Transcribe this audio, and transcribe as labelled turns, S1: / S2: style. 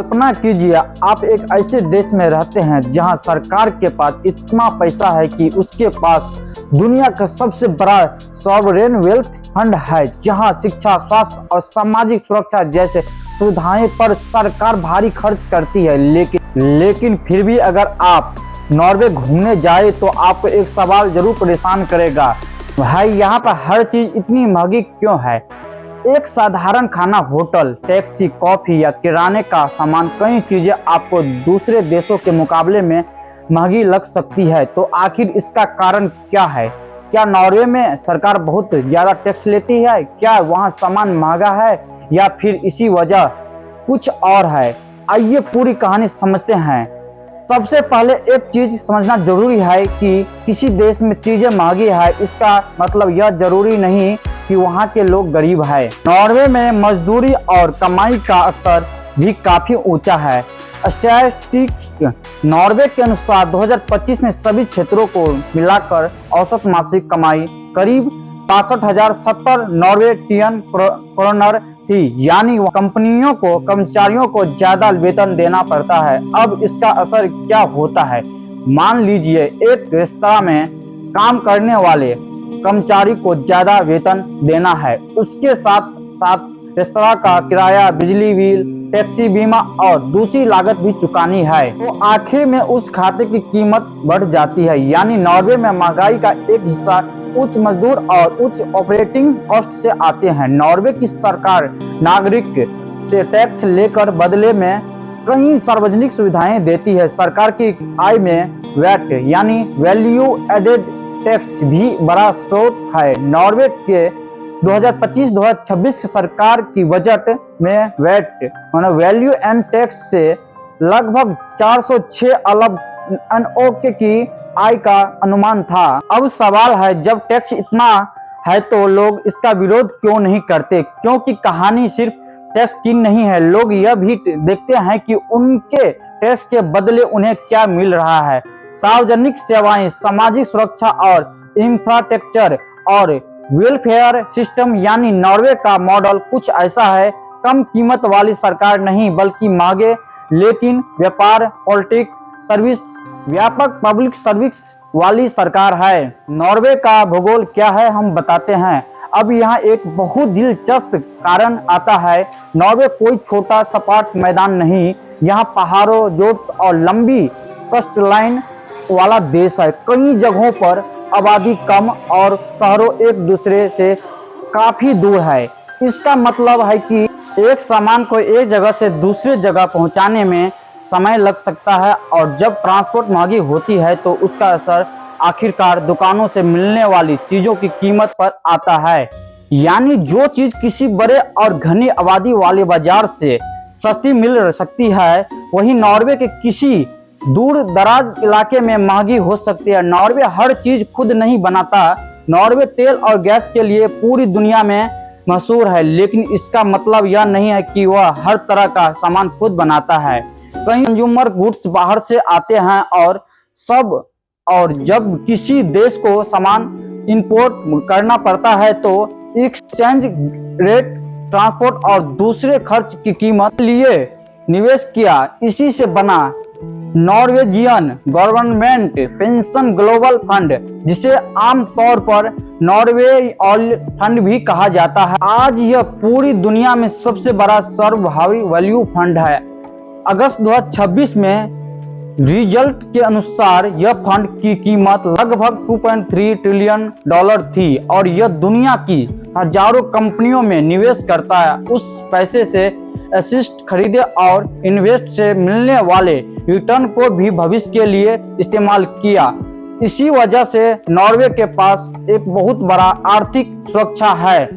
S1: कल्पना कीजिए, आप एक ऐसे देश में रहते हैं जहां सरकार के पास इतना पैसा है कि उसके पास दुनिया का सबसे बड़ा सॉवरेन वेल्थ फंड है, जहां शिक्षा, स्वास्थ्य और सामाजिक सुरक्षा जैसे सुविधाएं पर सरकार भारी खर्च करती है। लेकिन फिर भी अगर आप नॉर्वे घूमने जाए तो आपको एक सवाल जरूर परेशान करेगा, भाई यहाँ पर हर चीज इतनी महंगी क्यों है। एक साधारण खाना, होटल, टैक्सी, कॉफी या किराने का सामान, कई चीजें आपको दूसरे देशों के मुकाबले में महंगी लग सकती है। तो आखिर इसका कारण क्या है? क्या नॉर्वे में सरकार बहुत ज्यादा टैक्स लेती है? क्या वहाँ सामान महंगा है या फिर इसी वजह कुछ और है? आइए पूरी कहानी समझते हैं। सबसे पहले एक चीज समझना जरूरी है कि किसी देश में चीजें महंगी है इसका मतलब यह जरूरी नहीं कि वहाँ के लोग गरीब है। नॉर्वे में मजदूरी और कमाई का स्तर भी काफी ऊंचा है। स्टैटिस्टिक्स नॉर्वे के अनुसार 2025 में सभी क्षेत्रों को मिलाकर औसत मासिक कमाई करीब 62,070 नॉर्वेटियन क्रोनर थी, यानी कंपनियों को कर्मचारियों को ज्यादा वेतन देना पड़ता है। अब इसका असर क्या होता है? मान लीजिए एक रेस्तरां में काम करने वाले कर्मचारी को ज्यादा वेतन देना है, उसके साथ साथ रेस्तरां का किराया, बिजली बिल, टैक्सी, बीमा और दूसरी लागत भी चुकानी है, तो आखिर में उस खाते की कीमत बढ़ जाती है। यानी नॉर्वे में महंगाई का एक हिस्सा उच्च मजदूर और उच्च ऑपरेटिंग कॉस्ट से आते हैं। नॉर्वे की सरकार नागरिक से टैक्स लेकर बदले में कई सार्वजनिक सुविधाएं देती है। सरकार की आय में वैट यानी वैल्यू एडेड टैक्स भी बड़ा स्रोत है। नॉर्वे के 2025-2026 की सरकार की बजट में वैट वैल्यू एंड टैक्स से लगभग 406 अरब NOK की आय का अनुमान था। अब सवाल है, जब टैक्स इतना है तो लोग इसका विरोध क्यों नहीं करते? क्योंकि कहानी सिर्फ टैक्स की नहीं है, लोग यह भी देखते हैं कि उनके टैक्स के बदले उन्हें क्या मिल रहा है। सार्वजनिक सेवाएं, सामाजिक सुरक्षा और इंफ्रास्ट्रक्चर और वेलफेयर सिस्टम, यानी नॉर्वे का मॉडल कुछ ऐसा है। कम कीमत वाली सरकार नहीं, बल्कि महंगे लेकिन व्यापार, पॉलिटिक्स, सर्विस, व्यापक पब्लिक सर्विस वाली सरकार है। नॉर्वे का भूगोल क्या है हम बताते हैं। अब यहाँ एक बहुत दिलचस्प कारण आता है। नॉर्वे कोई छोटा सपाट मैदान नहीं, यहाँ पहाड़ों, जोर्स और लंबी कॉस्टलाइन वाला देश है। कई जगहों पर आबादी कम और शहरों एक दूसरे से काफी दूर है। इसका मतलब है कि एक सामान को एक जगह से दूसरी जगह पहुंचाने में समय लग सकता है, और जब ट्रांसपोर्ट महंगी होती है तो उसका असर आखिरकार दुकानों से मिलने वाली चीजों की कीमत पर आता है। यानी जो चीज किसी बड़े और घनी आबादी वाले बाजार से सस्ती मिल सकती है, वही नॉर्वे के किसी दूर दराज इलाके में महंगी हो सकती है। नॉर्वे हर चीज खुद नहीं बनाता। नॉर्वे तेल और गैस के लिए पूरी दुनिया में मशहूर है, लेकिन इसका मतलब यह नहीं है कि वह हर तरह का सामान खुद बनाता है। कई कंज्यूमर गुड्स बाहर से आते हैं और जब किसी देश को सामान इंपोर्ट करना पड़ता है तो एक्सचेंज रेट, ट्रांसपोर्ट और दूसरे खर्च की कीमत लिए निवेश किया। इसी से बना Norwegian government pension global fund, जिसे आमतौर पर नॉर्वे ऑयल फंड भी कहा जाता है। आज यह पूरी दुनिया में सबसे बड़ा सर्वहावी वैल्यू फंड है। अगस्त 2026 में रिजल्ट के अनुसार यह फंड की कीमत लगभग $2.3 ट्रिलियन थी, और यह दुनिया की हजारों कंपनियों में निवेश करता है। उस पैसे से एसेट खरीदे और इन्वेस्ट से मिलने वाले रिटर्न को भी भविष्य के लिए इस्तेमाल किया। इसी वजह से नॉर्वे के पास एक बहुत बड़ा आर्थिक सुरक्षा है।